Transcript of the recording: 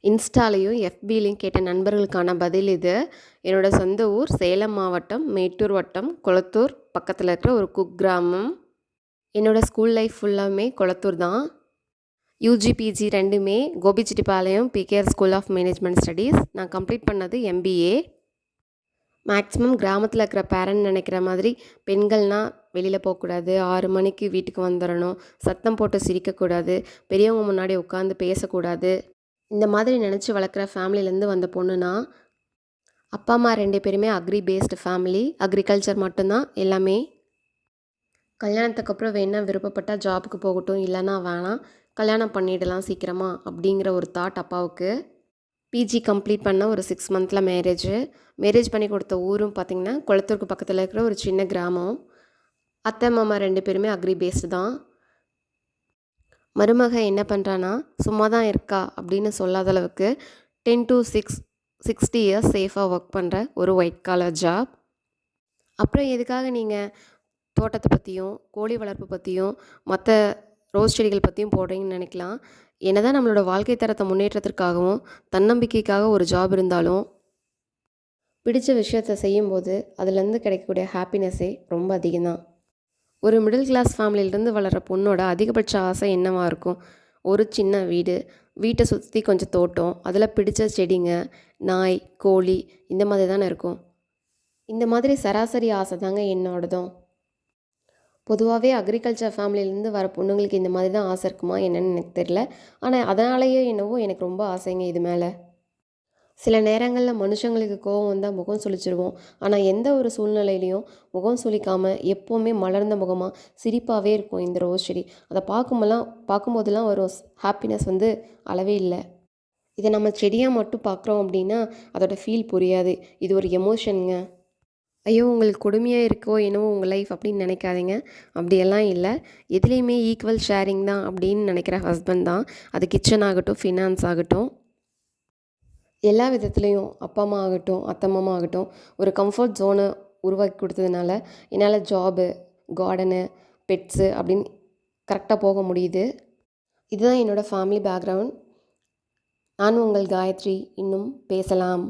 இன்ஸ்டாலையும் எஃபிலையும் கேட்ட நண்பர்களுக்கான பதில் இது. என்னோடய சொந்த ஊர் சேலம் மாவட்டம் மேட்டூர் வட்டம் கொளத்தூர் பக்கத்தில் இருக்கிற ஒரு குக்கிராமம். என்னோடய ஸ்கூல் லைஃப் ஃபுல்லாமே கொளத்தூர் தான். யூஜி பிஜி ரெண்டுமே Gobichettipalayam PKR school of management studies. நான் கம்ப்ளீட் பண்ணது எம்பிஏ. மேக்ஸிமம் கிராமத்தில் இருக்கிற பேரண்ட் நினைக்கிற மாதிரி பெண்கள்னால் வெளியில் போகக்கூடாது, 6 மணிக்கு வீட்டுக்கு வந்துடணும், சத்தம் போட்டு சிரிக்கக்கூடாது, பெரியவங்க முன்னாடி உட்காந்து பேசக்கூடாது, இந்த மாதிரி நினச்சி வளர்க்குற ஃபேமிலியிலேருந்து வந்த பொண்ணுனா. அப்பா அம்மா 2 பேருமே அக்ரி பேஸ்டு ஃபேமிலி. அக்ரிகல்ச்சர் மட்டும்தான் எல்லாமே. கல்யாணத்துக்கு அப்புறம் வேணால் விருப்பப்பட்டால் ஜாபுக்கு போகட்டும், இல்லைன்னா வேணாம், கல்யாணம் பண்ணிடலாம் சீக்கிரமாக அப்படிங்கிற ஒரு தாட் அப்பாவுக்கு. பிஜி கம்ப்ளீட் பண்ண ஒரு 6 மந்தில் மேரேஜ் பண்ணி கொடுத்த ஊரும் பார்த்திங்கன்னா கொளத்தூருக்கு பக்கத்தில் இருக்கிற ஒரு சின்ன கிராமம். அத்தை மாமா 2 பேருமே அக்ரி பேஸ்டு தான். மருமக என்ன பண்ணுறான்னா சும்மா தான் இருக்கா அப்படின்னு சொல்லாத அளவுக்கு 10 to 60 இயர்ஸ் சேஃபாக ஒர்க் பண்ணுற ஒரு ஒயிட் காலர் ஜாப். அப்புறம் எதுக்காக நீங்கள் தோட்டத்தை பற்றியும் கோழி வளர்ப்பு பற்றியும் மற்ற ரோஸ் செடிகள் பற்றியும் போடுறீங்கன்னு நினைக்கலாம். என்னதான் நம்மளோட வாழ்க்கை தரத்தை முன்னேற்றத்திற்காகவும் தன்னம்பிக்கைக்காக ஒரு ஜாப் இருந்தாலும் பிடிச்ச விஷயத்தை செய்யும்போது அதுலேருந்து கிடைக்கக்கூடிய ஹாப்பினஸ்ஸே ரொம்ப அதிகம்தான். ஒரு மிடில் கிளாஸ் ஃபேமிலியிலேருந்து வளர்கிற பொண்ணோட அதிகபட்ச ஆசை என்னவாக இருக்கும்? ஒரு சின்ன வீடு, வீட்டை சுற்றி கொஞ்சம் தோட்டம், அதில் பிடிச்ச செடிங்க, நாய், கோழி, இந்த மாதிரி தானே இருக்கும். இந்த மாதிரி சராசரி ஆசை தாங்க என்னோடதும். பொதுவாகவே அக்ரிகல்ச்சர் ஃபேமிலியிலேருந்து வர பொண்ணுங்களுக்கு இந்த மாதிரி தான் ஆசை இருக்குமா என்னன்னு எனக்கு தெரியல. ஆனால் அதனாலேயே என்னவோ எனக்கு ரொம்ப ஆசைங்க இது மேலே. சில நேரங்களில் மனுஷங்களுக்கு கோவம் வந்தால் முகம் சுளிச்சிருவோம். ஆனால் எந்த ஒரு சூழ்நிலையிலையும் முகம் சுளிக்காமல் எப்போவுமே மலர்ந்த முகமாக சிரிப்பாகவே இருக்கும் இந்த ரோஸ் செடி. அதை பார்க்கும்போதெல்லாம் வரும் ஹாப்பினஸ் அளவே இல்லை. இதை நம்ம செடியாக மட்டும் பார்க்குறோம் அப்படின்னா அதோட ஃபீல் புரியாது. இது ஒரு எமோஷனுங்க. ஐயோ உங்களுக்கு கொடுமையாக இருக்கோ என்னவோ உங்கள் லைஃப் அப்படின்னு நினைக்காதீங்க. அப்படியெல்லாம் இல்லை. எதுலேயுமே ஈக்குவல் ஷேரிங் தான் அப்படின்னு நினைக்கிற ஹஸ்பண்ட் தான். அது கிச்சன் ஆகட்டும், ஃபினான்ஸ் ஆகட்டும், எல்லா விதத்துலேயும் அப்பா அம்மா ஆகட்டும், அத்தை மாமா ஆகட்டும், ஒரு கம்ஃபர்ட் ஜோனை உருவாக்கி கொடுத்ததுனால என்னால் ஜாபு, கார்டனு, பெட்ஸு அப்படின்னு கரெக்டாக போக முடியுது. இதுதான் என்னோடய ஃபேமிலி பேக்ரவுண்ட். நான் உங்கள் காயத்ரி. இன்னும் பேசலாம்.